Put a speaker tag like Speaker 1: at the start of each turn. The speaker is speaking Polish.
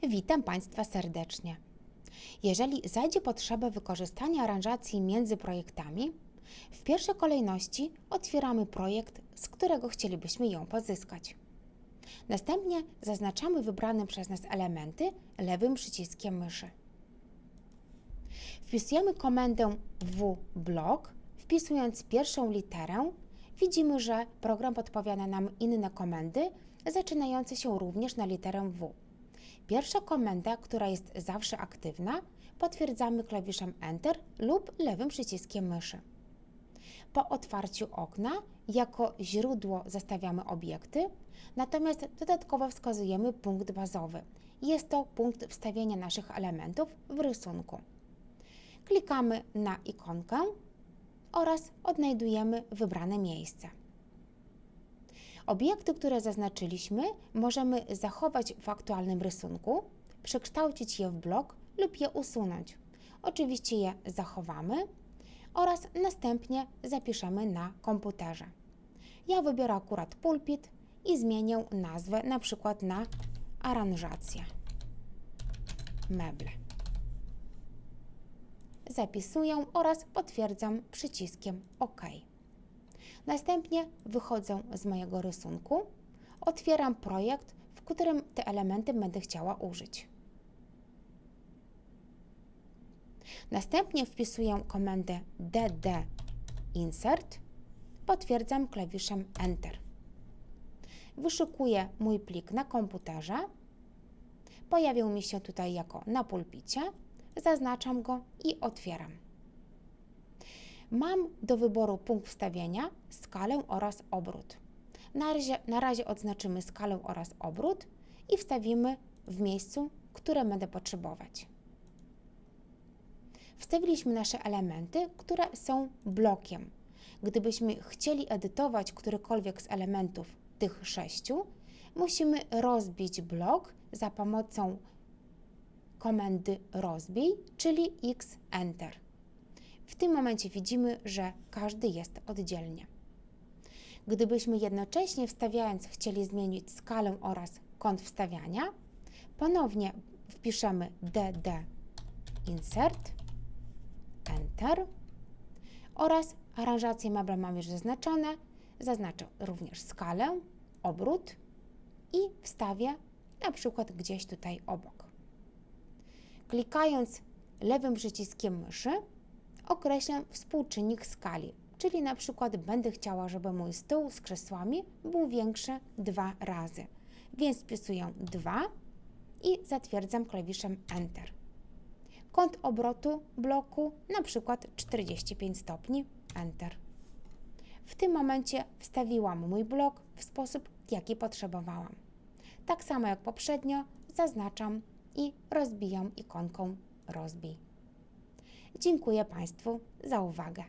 Speaker 1: Witam Państwa serdecznie. Jeżeli zajdzie potrzeba wykorzystania aranżacji między projektami, w pierwszej kolejności otwieramy projekt, z którego chcielibyśmy ją pozyskać. Następnie zaznaczamy wybrane przez nas elementy lewym przyciskiem myszy. Wpisujemy komendę wblock. Wpisując pierwszą literę, widzimy, że program podpowiada nam inne komendy, zaczynające się również na literę W. Pierwsza komenda, która jest zawsze aktywna, potwierdzamy klawiszem Enter lub lewym przyciskiem myszy. Po otwarciu okna jako źródło zostawiamy obiekty, natomiast dodatkowo wskazujemy punkt bazowy. Jest to punkt wstawienia naszych elementów w rysunku. Klikamy na ikonkę oraz odnajdujemy wybrane miejsce. Obiekty, które zaznaczyliśmy, możemy zachować w aktualnym rysunku, przekształcić je w blok lub je usunąć. Oczywiście je zachowamy oraz następnie zapiszemy na komputerze. Ja wybiorę akurat pulpit i zmienię nazwę na przykład na aranżacja meble. Zapisuję oraz potwierdzam przyciskiem OK. Następnie wychodzę z mojego rysunku, otwieram projekt, w którym te elementy będę chciała użyć. Następnie wpisuję komendę dd insert, potwierdzam klawiszem Enter. Wyszukuję mój plik na komputerze, pojawił mi się tutaj jako na pulpicie, zaznaczam go i otwieram. Mam do wyboru punkt wstawienia, skalę oraz obrót. Na razie odznaczymy skalę oraz obrót i wstawimy w miejscu, które będę potrzebować. Wstawiliśmy nasze elementy, które są blokiem. Gdybyśmy chcieli edytować którykolwiek z elementów tych 6, musimy rozbić blok za pomocą komendy rozbij, czyli X Enter. W tym momencie widzimy, że każdy jest oddzielnie. Gdybyśmy jednocześnie wstawiając chcieli zmienić skalę oraz kąt wstawiania, ponownie wpiszemy dd insert, Enter oraz aranżację mebla mam już zaznaczone, zaznaczę również skalę, obrót i wstawię na przykład gdzieś tutaj obok. Klikając lewym przyciskiem myszy określam współczynnik skali, czyli na przykład będę chciała, żeby mój stół z krzesłami był większy 2 razy, więc wpisuję 2 i zatwierdzam klawiszem Enter. Kąt obrotu bloku na przykład 45 stopni, Enter. W tym momencie wstawiłam mój blok w sposób, jaki potrzebowałam. Tak samo jak poprzednio zaznaczam i rozbijam ikonką rozbij. Dziękuję Państwu za uwagę.